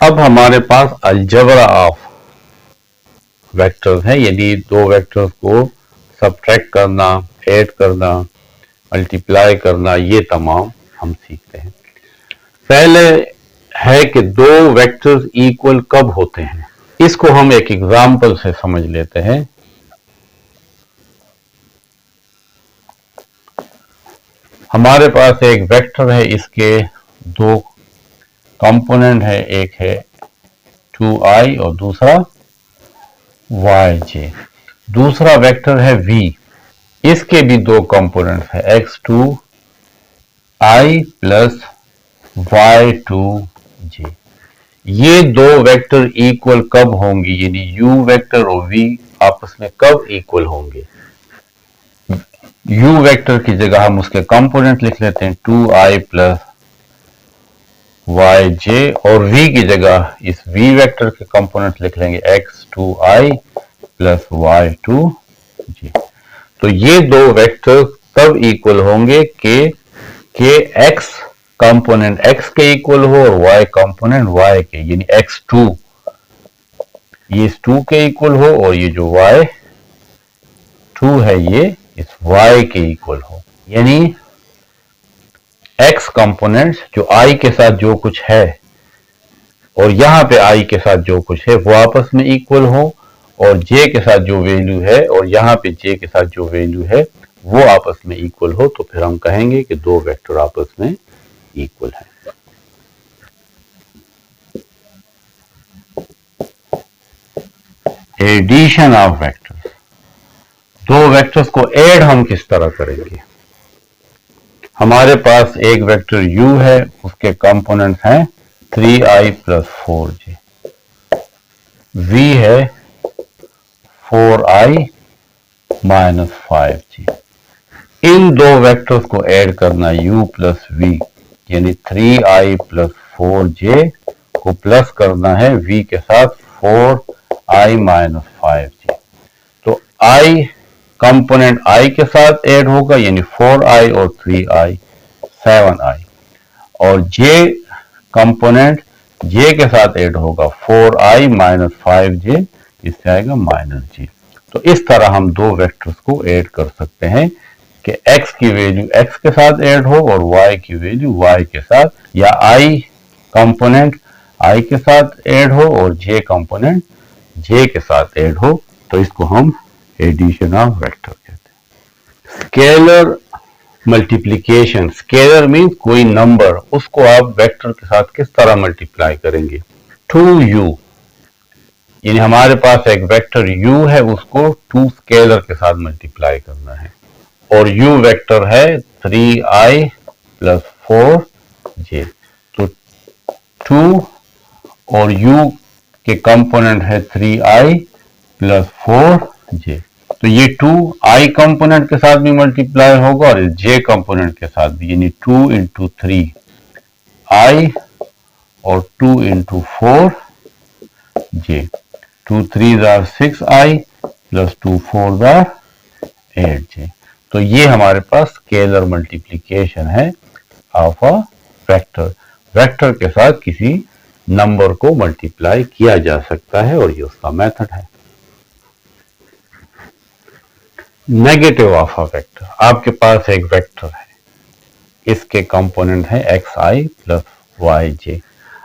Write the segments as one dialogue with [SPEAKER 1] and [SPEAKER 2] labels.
[SPEAKER 1] अब हमारे पास algebra of vectors है, यानी दो वेक्टर्स को सब्ट्रैक्ट करना, ऐड करना, मल्टीप्लाई करना, ये तमाम हम सीखते हैं। पहले है कि दो वेक्टर्स इक्वल कब होते हैं, इसको हम एक एग्जाम्पल से समझ लेते हैं। हमारे पास एक वेक्टर है, इसके दो कंपोनेंट है, एक है 2i और दूसरा yj। दूसरा वेक्टर है v, इसके भी दो कंपोनेंट्स है x2i प्लस y2j। ये दो वेक्टर इक्वल कब होंगे, यानी u वेक्टर और v आपस में कब इक्वल होंगे। u वेक्टर की जगह हम उसके कंपोनेंट लिख लेते हैं 2i प्लस yj, और v की जगह इस v वेक्टर के कंपोनेंट लिख लेंगे x2i प्लस y2j। तो ये दो वेक्टर तब इक्वल होंगे कि x कंपोनेंट x के इक्वल हो और y कंपोनेंट y के, यानी x2 ये इस 2 के इक्वल हो और ये जो y2 है ये इस y के इक्वल हो, यानी x कंपोनेंट जो i के साथ जो कुछ है और यहां पे i के साथ जो कुछ है वो आपस में इक्वल हो, और j के साथ जो वैल्यू है और यहां पे j के साथ जो वैल्यू है वो आपस में इक्वल हो, तो फिर हम कहेंगे कि दो वेक्टर आपस में इक्वल है। एडिशन ऑफ वेक्टर्स, दो वेक्टर्स को ऐड हम किस तरह करेंगे। हमारे पास एक वेक्टर u है, उसके कंपोनेंट्स हैं 3i प्लस 4j, v है 4i माइनस 5j। इन दो वेक्टर्स को ऐड करना u प्लस v, यानी 3i प्लस 4j को प्लस करना है v के साथ 4i माइनस 5j। तो i कंपोनेंट i के साथ ऐड होगा, यानी 4i और 3i 7i, और j कंपोनेंट j के साथ ऐड होगा 4i माइनस 5j, इससे आएगा माइनस j। तो इस तरह हम दो वेक्टर्स को ऐड कर सकते हैं कि x की वैल्यू x के साथ ऐड हो और y की वैल्यू y के साथ, या i कंपोनेंट i के साथ ऐड हो और j कंपोनेंट j के साथ ऐड हो, तो इसको हम एडिशन ऑफ वेक्टर कहते हैं। स्केलर मल्टीप्लिकेशन, स्केलर मीन्स कोई नंबर, उसको आप वेक्टर के साथ किस तरह मल्टीप्लाई करेंगे। 2u, यानी हमारे पास एक वेक्टर u है, उसको 2 स्केलर के साथ मल्टीप्लाई करना है, और u वेक्टर है 3i प्लस 4j। तो 2 और u के कंपोनेंट है 3i प्लस 4j, तो ये 2 i कंपोनेंट के साथ भी मल्टीप्लाई होगा और j कंपोनेंट के साथ भी, यानी 2 इंटू 3i और 2 into 4j। 2 3 r 6i plus 2 4 r 8j। तो ये हमारे पास स्केलर मल्टीप्लिकेशन है ऑफ अ वेक्टर। वेक्टर के साथ किसी नंबर को मल्टीप्लाई किया जा सकता है और ये उसका मेथड है। नेगेटिव ऑफ अ वेक्टर, आपके पास एक वेक्टर है, इसके कंपोनेंट है xi प्लस yj।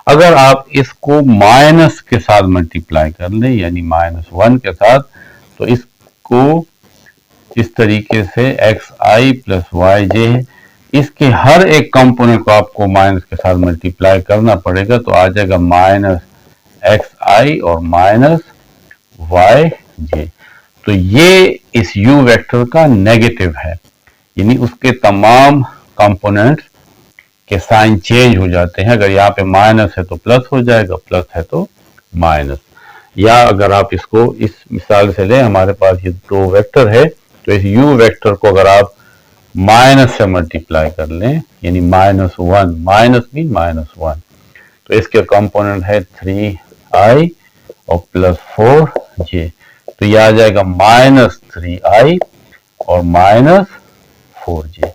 [SPEAKER 1] अगर आप इसको माइनस के साथ मल्टीप्लाई कर लें, यानी -1 के साथ, तो इसको इस तरीके से xi प्लस yj है, इसके हर एक कंपोनेंट को आपको माइनस के साथ मल्टीप्लाई करना पड़ेगा, तो आ जाएगा माइनस xi और माइनस yj। तो ये इस u वेक्टर का नेगेटिव है, यानी उसके तमाम कंपोनेंट्स के साइन चेंज हो जाते हैं। अगर यहाँ पे माइनस है तो प्लस हो जाएगा, प्लस है तो माइनस। या अगर आप इसको इस मिसाल से लें, हमारे पास ये दो वेक्टर है, तो इस u वेक्टर को अगर आप माइनस से मल्टीप्लाई कर लें, यानी -1, माइनस मीन -1, तो इसके कंपोनेंट है 3i और प्लस 4j, तो यह आ जाएगा -3i और -4j।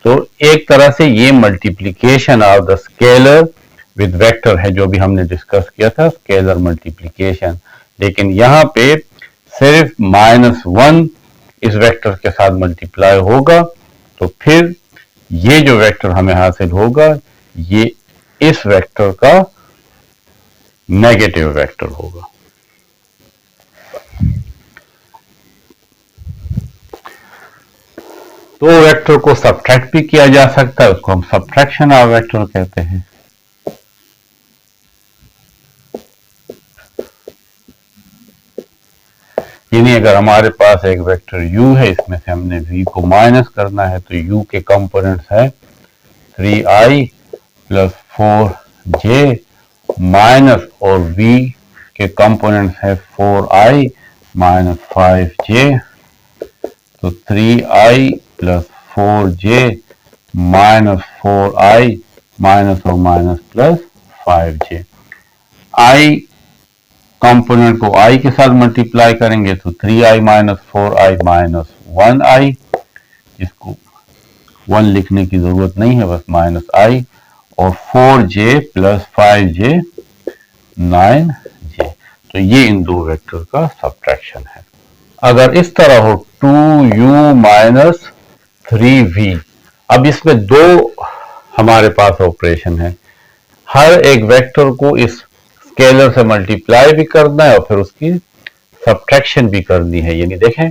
[SPEAKER 1] तो एक तरह से ये multiplication of the scalar with vector है, जो भी हमने डिस्कस किया था स्केलर मल्टीप्लिकेशन। लेकिन यहाँ पे सिर्फ -1 इस वेक्टर के साथ मल्टीप्लाई होगा, तो फिर ये जो वेक्टर हमें हासिल होगा ये इस वेक्टर का नेगेटिव वेक्टर होगा। तो वेक्टर को सब्ट्रैक्ट भी किया जा सकता है, उसको हम सब्ट्रैक्शन ऑफ वेक्टर कहते हैं। यानी अगर हमारे पास एक वेक्टर u है, इसमें से हमने v को माइनस करना है, तो u के कंपोनेंट्स है 3i प्लस 4j माइनस, और v के कंपोनेंट्स है 4i माइनस 5j। तो 3i plus 4j minus 4i minus और minus plus 5j। i component को i के साथ मल्टीप्लाई करेंगे तो 3i minus 4i minus 1i, जिसको 1 लिखने की जरूरत नहीं है, बस माइनस i, और 4j प्लस 5j 9j। तो ये इन दो वेक्टर का सब्ट्रैक्शन है। अगर इस तरह हो 2u माइनस 3v, अब इसमें दो हमारे पास ऑपरेशन है। हर एक वेक्टर को इस स्केलर से मल्टीप्लाई भी करना है और फिर उसकी सब्ट्रैक्शन भी करनी है। यानी देखें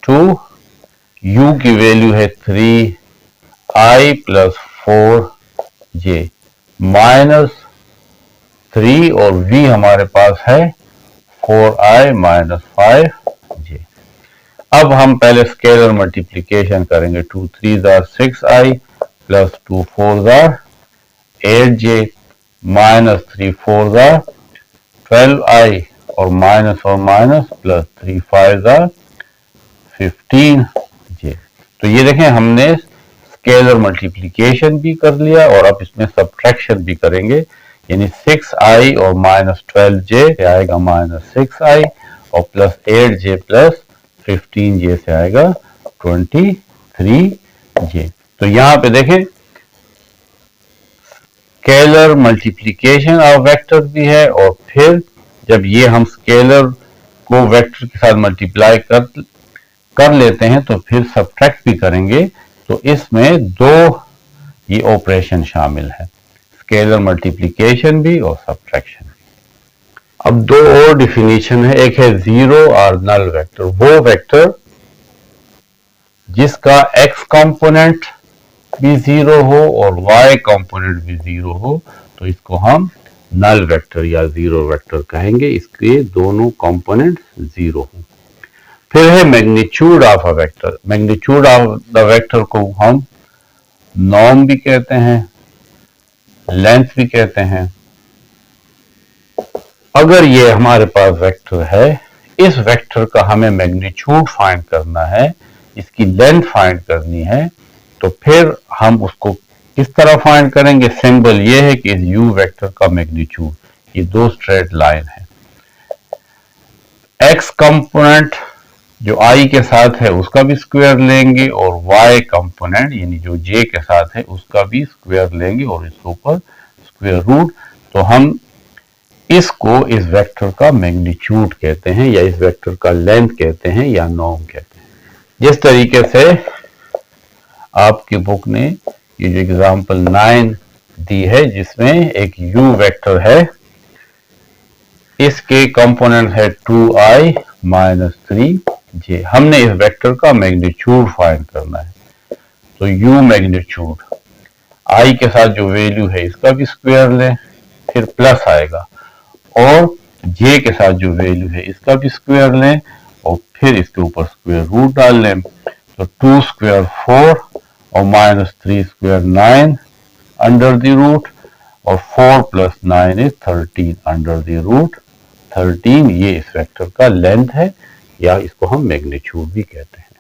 [SPEAKER 1] 2u की वैल्यू है 3i प्लस 4j माइनस 3, और v हमारे पास है 4i माइनस 5j। अब हम पहले स्केलर मल्टीप्लिकेशन करेंगे। 2 3 r 6i plus 2 4 r 8j minus 3 4 r 12i, और माइनस प्लस 3 5 आर 15j। तो ये देखें हमने स्केलर मल्टीप्लिकेशन भी कर लिया और अब इसमें सब्ट्रैक्शन भी करेंगे। यानी 6i और माइनस 12j से आएगा माइनस 6i, और प्लस 8j प्लस 15j से आएगा 23j। तो यहां पे देखें स्केलर मल्टीप्लिकेशन ऑफ वेक्टर भी है, और फिर जब ये हम स्केलर को वेक्टर के साथ मल्टीप्लाई कर लेते हैं तो फिर सब्ट्रैक्ट भी करेंगे। तो इसमें दो ये ऑपरेशन शामिल है, स्केलर मल्टीप्लिकेशन भी और सब्ट्रैक्शन भी। अब दो और डिफिनीशन है। एक है जीरो और नल वेक्टर। वो वेक्टर जिसका x कंपोनेंट भी जीरो हो और y कंपोनेंट भी जीरो हो, तो इसको हम नल वेक्टर या जीरो वेक्टर कहेंगे। इसके दोनों कंपोनेंट जीरो हो। फिर है magnitude of a vector. Magnitude of the vector को हम नॉर्म भी कहते हैं, लेंथ भी कहते हैं। अगर ये हमारे पास वेक्टर है, इस वेक्टर का हमें मैग्नीट्यूड फाइंड करना है, इसकी लेंथ फाइंड करनी है, तो फिर हम उसको किस तरह फाइंड करेंगे। सिंबल ये है कि इस u वेक्टर का मैग्नीट्यूड, ये दो स्ट्रेट लाइन है। x कंपोनेंट जो i के साथ है उसका भी स्क्वायर लेंगे, और y कंपोनेंट यानी जो j के साथ है उसका भी स्क्वायर लेंगे, और इसके ऊपर स्क्वायर रूट। तो हम इसको इस वेक्टर का मैग्नीट्यूड कहते हैं, या इस वेक्टर का लेंथ कहते हैं, या नॉर्म कहते हैं। जिस तरीके से आपकी बुक ने ये जो एग्जाम्पल 9 दी है, जिसमें एक u वेक्टर है, इसके कंपोनेंट है 2i माइनस 3j। हमने इस वेक्टर का मैग्नीट्यूड फाइंड करना है। तो u मैग्नीट्यूड i के साथ जो वैल्यू है इसका भी स्क्वायर लें, फिर प्लस आएगा, और j के साथ जो वैल्यू है इसका भी स्क्वायर लें, और फिर इसके ऊपर स्क्वायर रूट डाल लें। तो 2 स्क्वायर 4 और minus 3 square 9 under the root, और 4 plus 9 is 13 under the root 13। ये इस वेक्टर का लेंथ है, या इसको हम मैग्नीट्यूड भी कहते हैं।